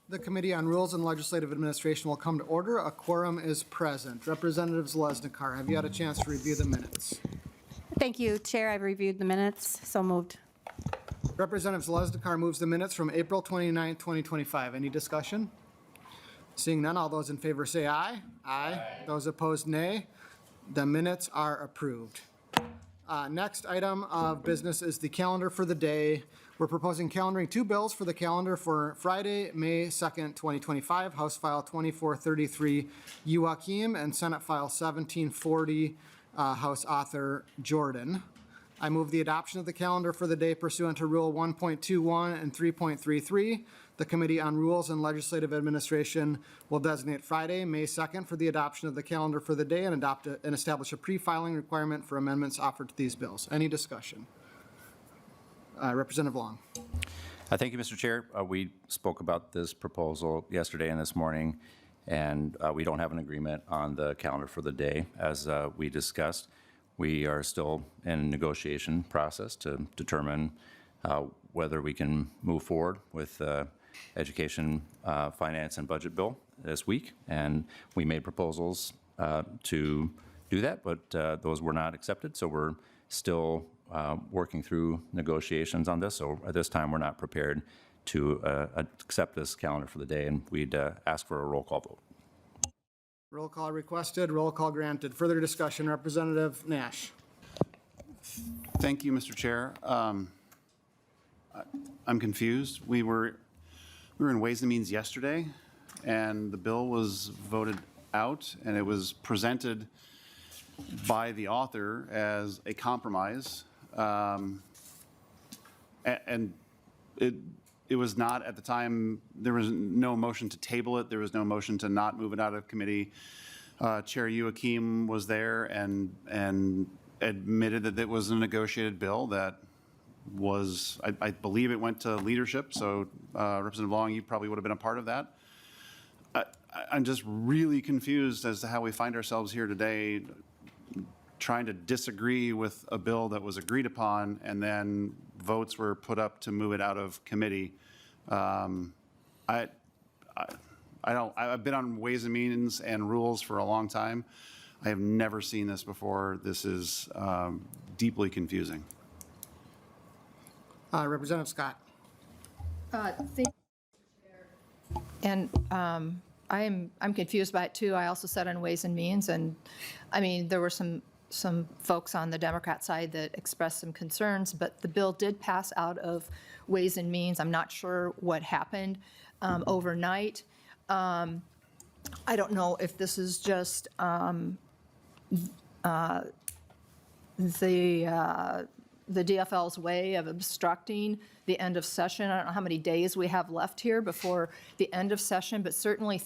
The Committee on Rules and Legislative Administration will come to order. A quorum is present. Representative Zalesnikar, have you had a chance to review the minutes? Thank you, Chair. I've reviewed the minutes. So moved. Representative Zalesnikar moves the minutes from April 29, 2025. Any discussion? Seeing none, all those in favor say aye. Aye. Those opposed, nay. The minutes are approved. Next item of business is the calendar for the day. We're proposing calendaring two bills for the calendar for Friday, May 2nd, 2025, House File 2433, Joachim, and Senate File 1740, House Author Jordan. I move the adoption of the calendar for the day pursuant to Rule 1.21 and 3.33. The Committee on Rules and Legislative Administration will designate Friday, May 2nd for the adoption of the calendar for the day and establish a pre-filing requirement for amendments offered to these bills. Any discussion? Representative Long. Thank you, Mr. Chair. We spoke about this proposal yesterday and this morning, and we don't have an agreement on the calendar for the day. As we discussed, we are still in a negotiation process to determine whether we can move forward with Education, Finance, and Budget Bill this week. And we made proposals to do that, but those were not accepted. So we're still working through negotiations on this. So at this time, we're not prepared to accept this calendar for the day, and we'd ask for a roll call vote. Roll call requested, roll call granted. Further discussion, Representative Nash. Thank you, Mr. Chair. I'm confused. We were in Ways and Means yesterday, and the bill was voted out, and it was presented by the author as a compromise. And it was not, at the time, there was no motion to table it. There was no motion to not move it out of committee. Chair Joachim was there and admitted that it was a negotiated bill that was, I believe it went to leadership. So Representative Long, you probably would have been a part of that. I'm just really confused as to how we find ourselves here today trying to disagree with a bill that was agreed upon, and then votes were put up to move it out of committee. I've been on Ways and Means and Rules for a long time. I have never seen this before. This is deeply confusing. Representative Scott. And I'm confused by it too. I also sat on Ways and Means, and I mean, there were some folks on the Democrat side that expressed some concerns, but the bill did pass out of Ways and Means. I'm not sure what happened overnight. I don't know if this is just the DFL's way of obstructing the end of session. I don't know how many days we have left here before the end of session, but certainly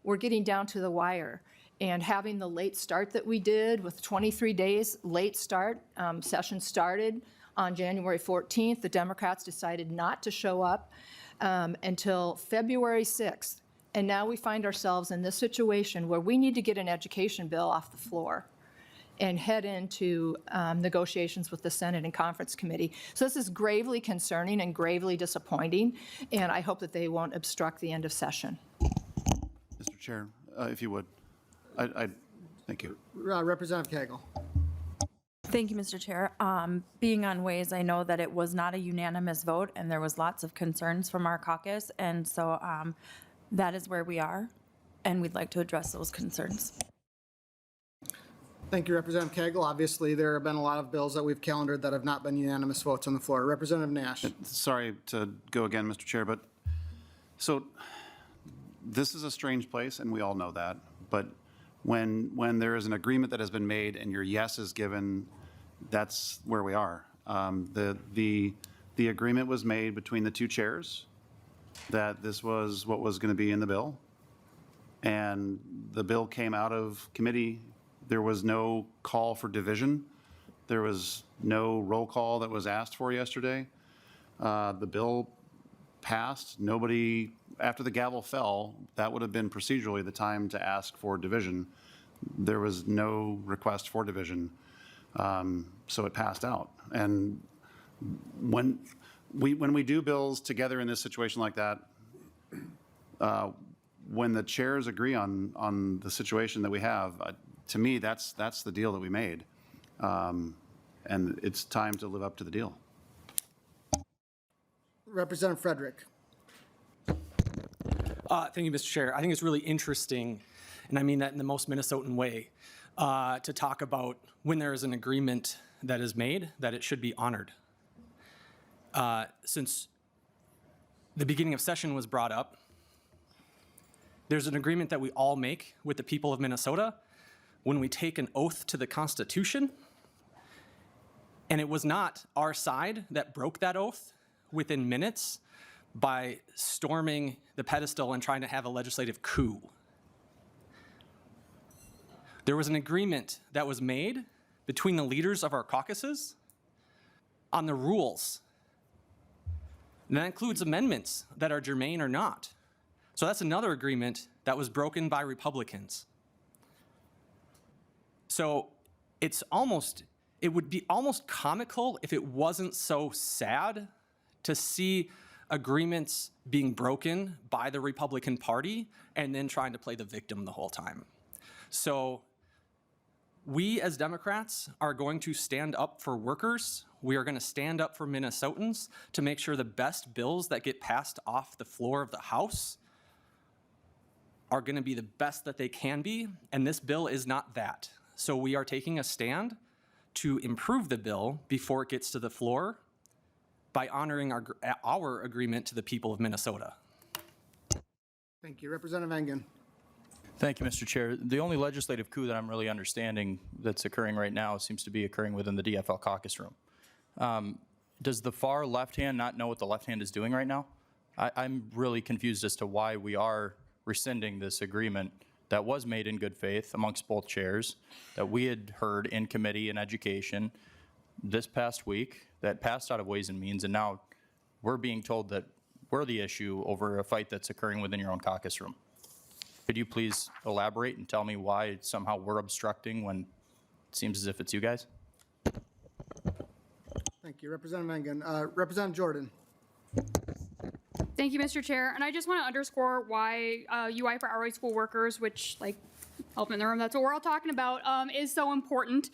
we're getting down to the wire. And having the late start that we did with 23 days late start, session started on January 14th. The Democrats decided not to show up until February 6th. And now we find ourselves in this situation where we need to get an education bill off the floor and head into negotiations with the Senate and Conference Committee. So this is gravely concerning and gravely disappointing, and I hope that they won't obstruct the end of session. Mr. Chair, if you would. Thank you. Representative Cagle. Thank you, Mr. Chair. Being on Ways, I know that it was not a unanimous vote, and there was lots of concerns from our caucus, and so that is where we are, and we'd like to address those concerns. Thank you, Representative Cagle. Obviously, there have been a lot of bills that we've calendared that have not been unanimous votes on the floor. Representative Nash. Sorry to go again, Mr. Chair, but so this is a strange place, and we all know that, but when there is an agreement that has been made and your yes is given, that's where we are. The agreement was made between the two chairs that this was what was going to be in the bill, and the bill came out of committee. There was no call for division. There was no roll call that was asked for yesterday. The bill passed. Nobody, after the gavel fell, that would have been procedurally the time to ask for division. There was no request for division, so it passed out. And when we do bills together in this situation like that, when the chairs agree on the situation that we have, to me, that's the deal that we made. And it's time to live up to the deal. Representative Frederick. Thank you, Mr. Chair. I think it's really interesting, and I mean that in the most Minnesotan way, to talk about when there is an agreement that is made, that it should be honored. Since the beginning of session was brought up, there's an agreement that we all make with the people of Minnesota when we take an oath to the Constitution, and it was not our side that broke that oath within minutes by storming the pedestal and trying to have a legislative coup. There was an agreement that was made between the leaders of our caucuses on the rules. And that includes amendments that are germane or not. So that's another agreement that was broken by Republicans. So it would be almost comical if it wasn't so sad to see agreements being broken by the Republican Party and then trying to play the victim the whole time. So we as Democrats are going to stand up for workers. We are going to stand up for Minnesotans to make sure the best bills that get passed off the floor of the House are going to be the best that they can be, and this bill is not that. So we are taking a stand to improve the bill before it gets to the floor by honoring our agreement to the people of Minnesota. Thank you. Representative Engen. Thank you, Mr. Chair. The only legislative coup that I'm really understanding that's occurring right now seems to be occurring within the DFL caucus room. Does the far left hand not know what the left hand is doing right now? I'm really confused as to why we are rescinding this agreement that was made in good faith amongst both chairs, that we had heard in committee and education this past week, that passed out of Ways and Means, and now we're being told that we're the issue over a fight that's occurring within your own caucus room. Could you please elaborate and tell me why somehow we're obstructing when it seems as if it's you guys? Thank you. Representative Engen. Representative Jordan. Thank you, Mr. Chair. And I just want to underscore why UI for hourly school workers, which, like, elephant in the room, that's what we're all talking about, is so important.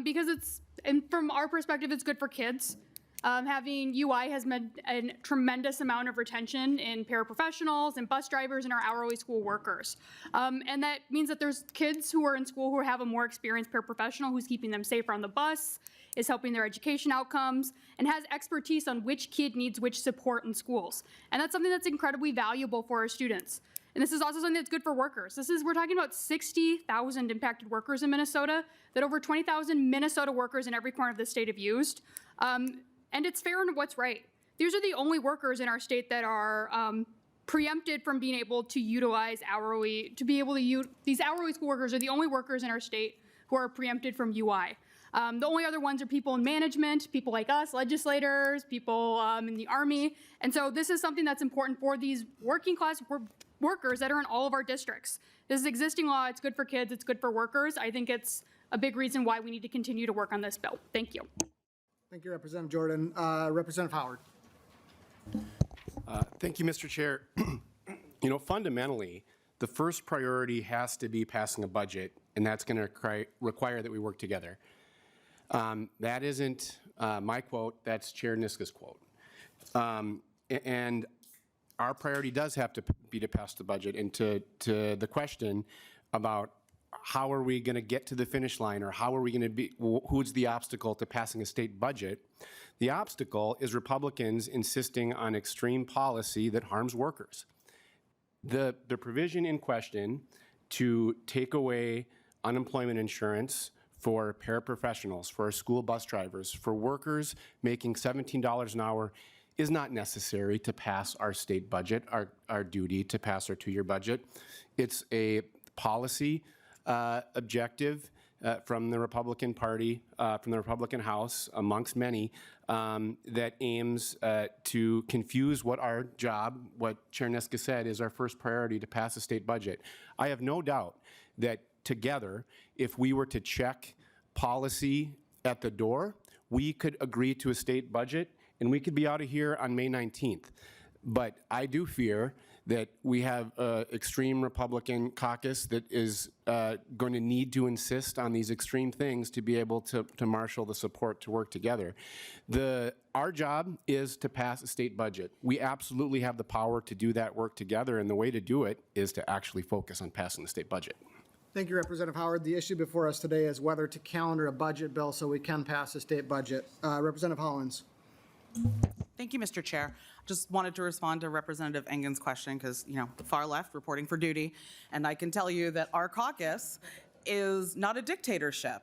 Because and from our perspective, it's good for kids. Having UI has meant a tremendous amount of retention in paraprofessionals and bus drivers and our hourly school workers. And that means that there's kids who are in school who have a more experienced paraprofessional who's keeping them safer on the bus, is helping their education outcomes, and has expertise on which kid needs which support in schools. And that's something that's incredibly valuable for our students. And this is also something that's good for workers. We're talking about 60,000 impacted workers in Minnesota, that over 20,000 Minnesota workers in every corner of the state have used. And it's fair and what's right. These are the only workers in our state that are preempted from being able to utilize these hourly school workers are the only workers in our state who are preempted from UI. The only other ones are people in management, people like us, legislators, people in the Army. And so this is something that's important for these working class workers that are in all of our districts. This is existing law. It's good for kids. It's good for workers. I think it's a big reason why we need to continue to work on this bill. Thank you. Thank you, Representative Jordan. Representative Howard. Thank you, Mr. Chair. Fundamentally, the first priority has to be passing a budget, and that's going to require that we work together. That isn't my quote, that's Chair Niska's quote. And our priority does have to be to pass the budget. And to the question about how are we going to get to the finish line, or how are we going to be, who's the obstacle to passing a state budget? The obstacle is Republicans insisting on extreme policy that harms workers. The provision in question to take away unemployment insurance for paraprofessionals, for school bus drivers, for workers making $17 an hour is not necessary to pass our state budget, our duty to pass our two-year budget. It's a policy objective from the Republican Party, from the Republican House, amongst many, that aims to confuse what our job, what Chair Niska said, is our first priority to pass a state budget. I have no doubt that together, if we were to check policy at the door, we could agree to a state budget and we could be out of here on May 19th. But I do fear that we have an extreme Republican caucus that is going to need to insist on these extreme things to be able to marshal the support to work together. Our job is to pass a state budget. We absolutely have the power to do that work together, and the way to do it is to actually focus on passing the state budget. Thank you, Representative Howard. The issue before us today is whether to calendar a budget bill so we can pass a state budget. Representative Hollins. Thank you, Mr. Chair. Just wanted to respond to Representative Engen's question because, you know, the far left reporting for duty. And I can tell you that our caucus is not a dictatorship.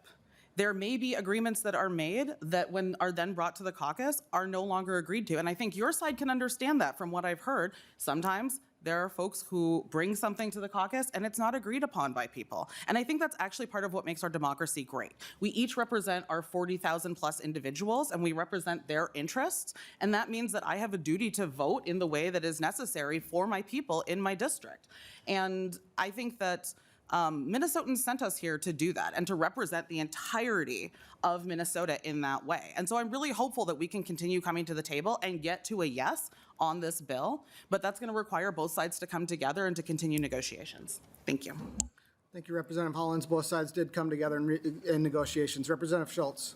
There may be agreements that are made that when are then brought to the caucus are no longer agreed to. And I think your side can understand that from what I've heard. Sometimes there are folks who bring something to the caucus and it's not agreed upon by people. And I think that's actually part of what makes our democracy great. We each represent our 40,000 plus individuals and we represent their interests. And that means that I have a duty to vote in the way that is necessary for my people in my district. And I think that Minnesotans sent us here to do that and to represent the entirety of Minnesota in that way. And so I'm really hopeful that we can continue coming to the table and get to a yes on this bill, but that's going to require both sides to come together and to continue negotiations. Thank you. Thank you, Representative Hollins. Both sides did come together in negotiations. Representative Schultz.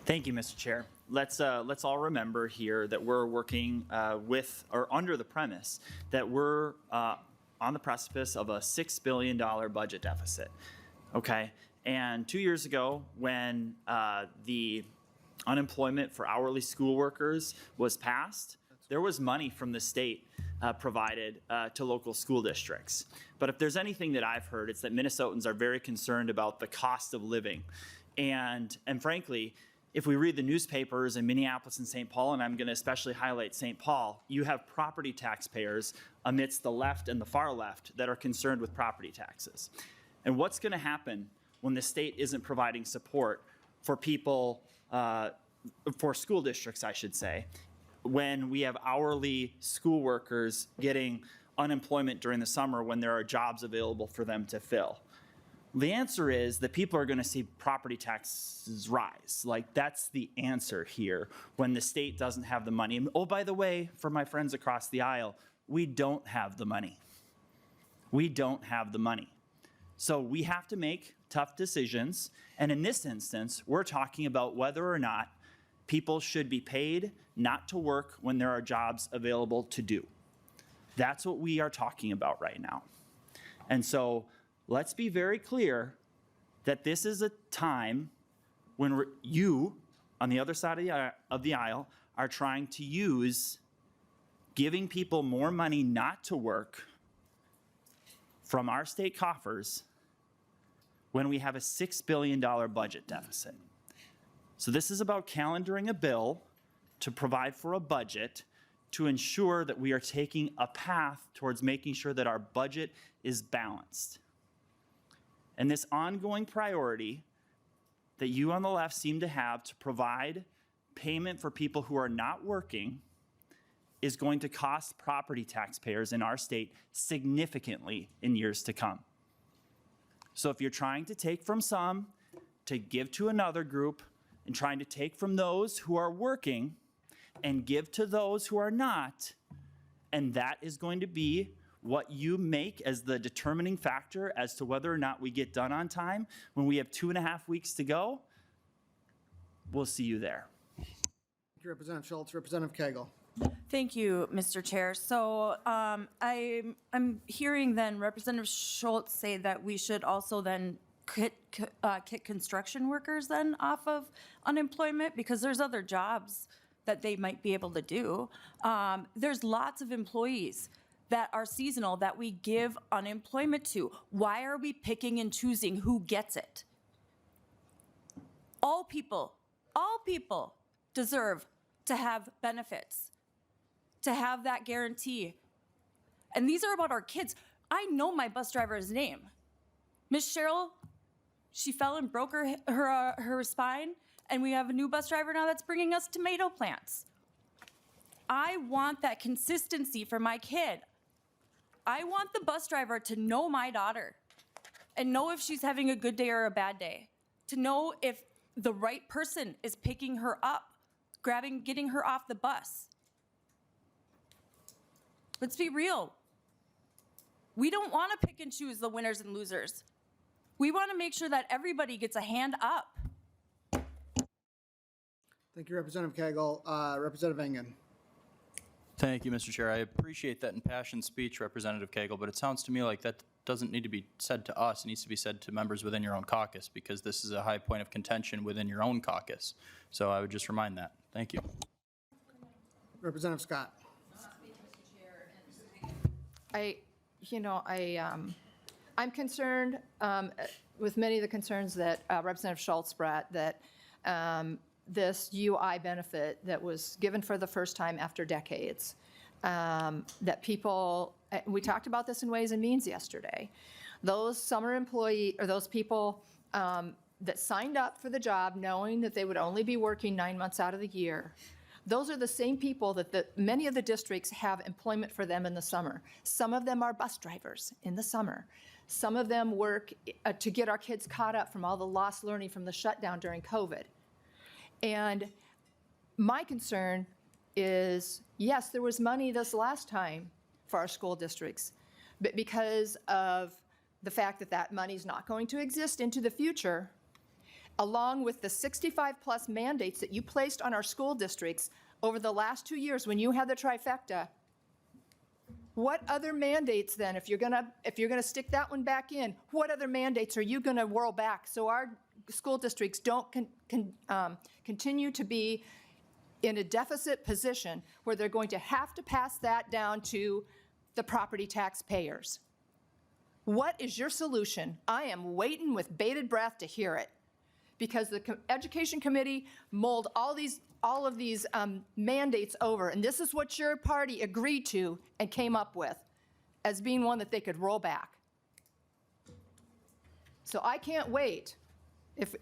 Thank you, Mr. Chair. Let's all remember here that we're working with or under the premise that we're on the precipice of a $6 billion budget deficit. Okay, and 2 years ago, when the unemployment for hourly school workers was passed, there was money from the state provided to local school districts. But if there's anything that I've heard, it's that Minnesotans are very concerned about the cost of living. And frankly, if we read the newspapers in Minneapolis and St. Paul, and I'm going to especially highlight St. Paul, you have property taxpayers amidst the left and the far left that are concerned with property taxes. And what's going to happen when the state isn't providing support for people, for school districts, I should say, when we have hourly school workers getting unemployment during the summer when there are jobs available for them to fill? The answer is that people are going to see property taxes rise. Like, that's the answer here when the state doesn't have the money. And, oh, by the way, for my friends across the aisle, we don't have the money. We don't have the money. So we have to make tough decisions. And in this instance, we're talking about whether or not people should be paid not to work when there are jobs available to do. That's what we are talking about right now. And so let's be very clear that this is a time when you, on the other side of the aisle, are trying to use giving people more money not to work from our state coffers when we have a $6 billion budget deficit. So this is about calendaring a bill to provide for a budget to ensure that we are taking a path towards making sure that our budget is balanced. And this ongoing priority that you on the left seem to have to provide payment for people who are not working is going to cost property taxpayers in our state significantly in years to come. So if you're trying to take from some to give to another group and trying to take from those who are working and give to those who are not, and that is going to be what you make as the determining factor as to whether or not we get done on time when we have 2.5 weeks to go, we'll see you there. Thank you, Representative Schultz. Representative Cagle. Thank you, Mr. Chair. So I'm hearing then Representative Schultz say that we should also then kick construction workers then off of unemployment because there's other jobs that they might be able to do. There's lots of employees that are seasonal that we give unemployment to. Why are we picking and choosing who gets it? All people deserve to have benefits, to have that guarantee. And these are about our kids. I know my bus driver's name. Miss Cheryl, she fell and broke her spine, and we have a new bus driver now that's bringing us tomato plants. I want that consistency for my kid. I want the bus driver to know my daughter and know if she's having a good day or a bad day, to know if the right person is picking her up, getting her off the bus. Let's be real. We don't want to pick and choose the winners and losers. We want to make sure that everybody gets a hand up. Thank you, Representative Cagle. Representative Engen. Thank you, Mr. Chair. I appreciate that impassioned speech, Representative Cagle, but it sounds to me like that doesn't need to be said to us. It needs to be said to members within your own caucus, because this is a high point of contention within your own caucus. So I would just remind that. Thank you. Representative Scott. I'm concerned with many of the concerns that Representative Schultz brought, that this UI benefit that was given for the first time after decades, that people, we talked about this in Ways and Means yesterday, those summer employee, or those people that signed up for the job knowing that they would only be working 9 months out of the year, those are the same people that many of the districts have employment for them in the summer. Some of them are bus drivers in the summer. Some of them work to get our kids caught up from all the lost learning from the shutdown during COVID. And my concern is, yes, there was money this last time for our school districts, but because of the fact that that money's not going to exist into the future, along with the 65-plus mandates that you placed on our school districts over the last 2 years when you had the trifecta, what other mandates then, if you're gonna stick that one back in, what other mandates are you gonna whirl back so our school districts don't continue to be in a deficit position where they're going to have to pass that down to the property taxpayers? What is your solution? I am waiting with bated breath to hear it, because the Education Committee mulled all of these mandates over, and this is what your party agreed to and came up with as being one that they could roll back. So I can't wait. If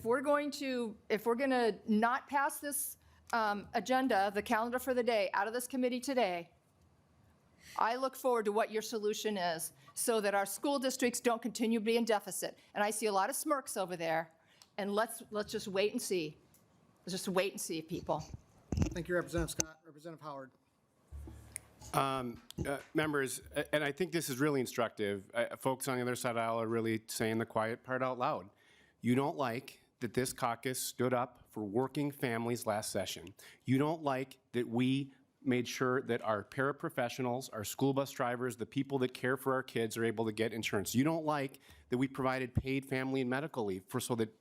we're going to not pass this agenda, the calendar for the day, out of this committee today, I look forward to what your solution is so that our school districts don't continue to be in deficit. And I see a lot of smirks over there, and let's just wait and see. Let's just wait and see, people. Thank you, Representative Scott. Representative Howard. Members, and I think this is really instructive. Folks on the other side of the aisle are really saying the quiet part out loud. You don't like that this caucus stood up for working families last session. You don't like that we made sure that our paraprofessionals, our school bus drivers, the people that care for our kids are able to get insurance. You don't like that we provided paid family and medical leave so that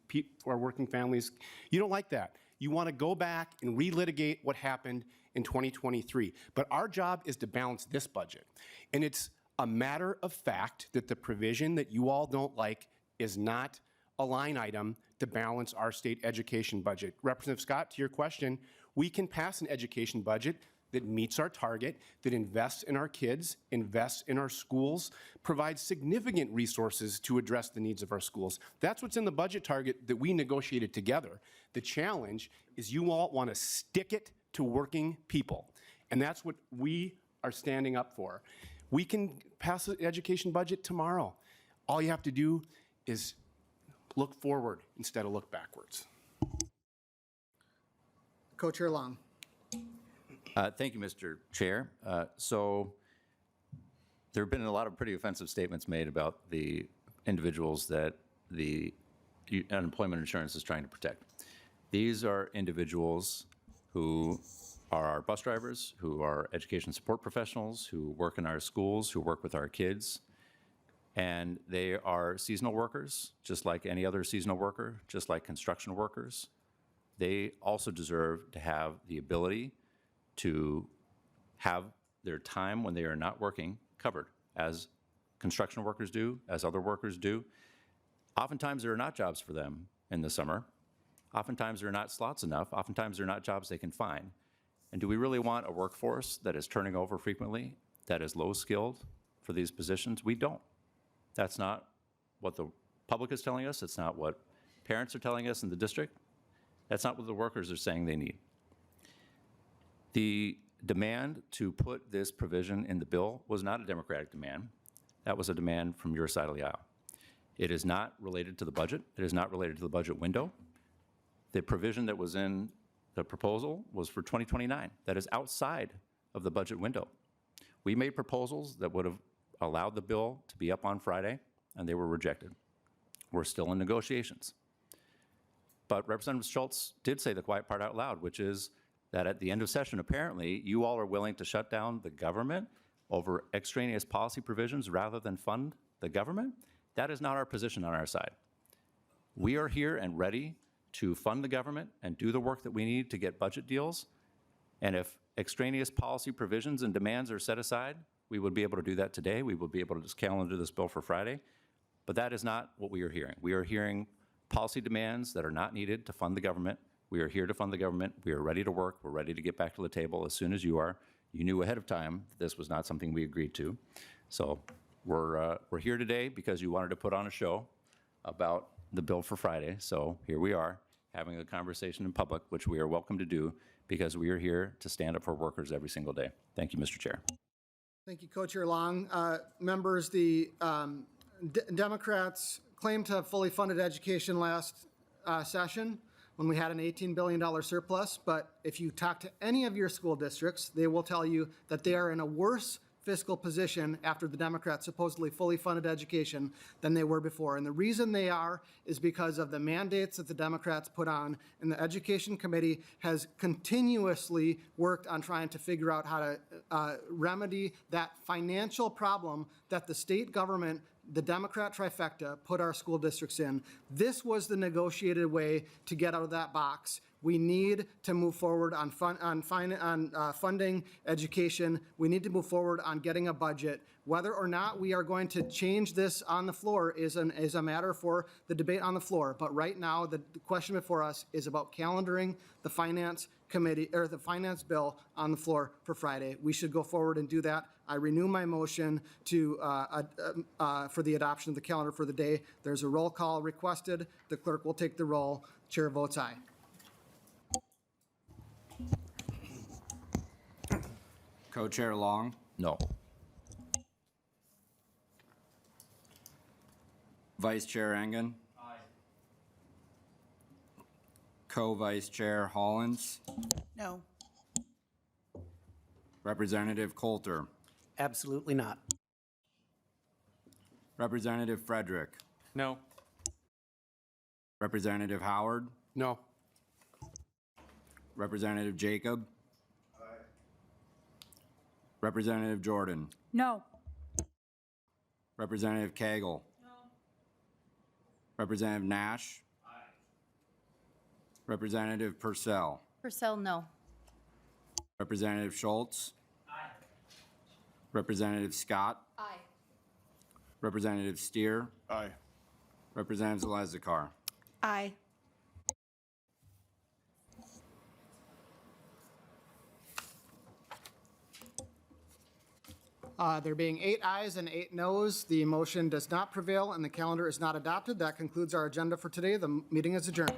our working families, you don't like that. You want to go back and relitigate what happened in 2023. But our job is to balance this budget. And it's a matter of fact that the provision that you all don't like is not a line item to balance our state education budget. Representative Scott, to your question, we can pass an education budget that meets our target, that invests in our kids, invests in our schools, provides significant resources to address the needs of our schools. That's what's in the budget target that we negotiated together. The challenge is you all want to stick it to working people, and that's what we are standing up for. We can pass an education budget tomorrow. All you have to do is look forward instead of look backwards. Co-Chair Long. Thank you, Mr. Chair. So there have been a lot of pretty offensive statements made about the individuals that the unemployment insurance is trying to protect. These are individuals who are our bus drivers, who are education support professionals, who work in our schools, who work with our kids. And they are seasonal workers, just like any other seasonal worker, just like construction workers. They also deserve to have the ability to have their time when they are not working covered, as construction workers do, as other workers do. Oftentimes, there are not jobs for them in the summer. Oftentimes, there are not slots enough. Oftentimes, there are not jobs they can find. And do we really want a workforce that is turning over frequently, that is low-skilled for these positions? We don't. That's not what the public is telling us. It's not what parents are telling us in the district. That's not what the workers are saying they need. The demand to put this provision in the bill was not a Democratic demand. That was a demand from your side of the aisle. It is not related to the budget. It is not related to the budget window. The provision that was in the proposal was for 2029. That is outside of the budget window. We made proposals that would have allowed the bill to be up on Friday, and they were rejected. We're still in negotiations. But Representative Schultz did say the quiet part out loud, which is that at the end of session, apparently, you all are willing to shut down the government over extraneous policy provisions rather than fund the government. That is not our position on our side. We are here and ready to fund the government and do the work that we need to get budget deals. And if extraneous policy provisions and demands are set aside, we would be able to do that today. We would be able to just calendar this bill for Friday. But that is not what we are hearing. We are hearing policy demands that are not needed to fund the government. We are here to fund the government. We are ready to work. We're ready to get back to the table as soon as you are. You knew ahead of time that this was not something we agreed to. So we're here today because you wanted to put on a show about the bill for Friday. So here we are having a conversation in public, which we are welcome to do because we are here to stand up for workers every single day. Thank you, Mr. Chair. Thank you, Co-Chair Long. Members, the Democrats claimed to have fully funded education last session when we had an $18 billion surplus. But if you talk to any of your school districts, they will tell you that they are in a worse fiscal position after the Democrats supposedly fully funded education than they were before. And the reason they are is because of the mandates that the Democrats put on, and the Education Committee has continuously worked on trying to figure out how to remedy that financial problem that the state government, the Democrat trifecta, put our school districts in. This was the negotiated way to get out of that box. We need to move forward on funding education. We need to move forward on getting a budget. Whether or not we are going to change this on the floor is a matter for the debate on the floor. But right now, the question before us is about calendaring the finance committee or the finance bill on the floor for Friday. We should go forward and do that. I renew my motion to for the adoption of the calendar for the day. There's a roll call requested. The clerk will take the roll. Chair votes aye. Co-Chair Long, No. Vice Chair Engen. Aye. Co-Vice Chair Hollins, No. Representative Coulter, Absolutely not. Representative Frederick, No. Representative Howard, No. Representative Jacob. Representative Jordan, No. Representative Cagle. No. Representative Nash. Aye. Representative Purcell. Purcell, no. Representative Schultz. Aye. Representative Scott. Aye. Representative Steer. Aye. Representative Zalezakar. Aye. There being 8 ayes and 8 noes, the motion does not prevail and the calendar is not adopted. That concludes our agenda for today. The meeting is adjourned.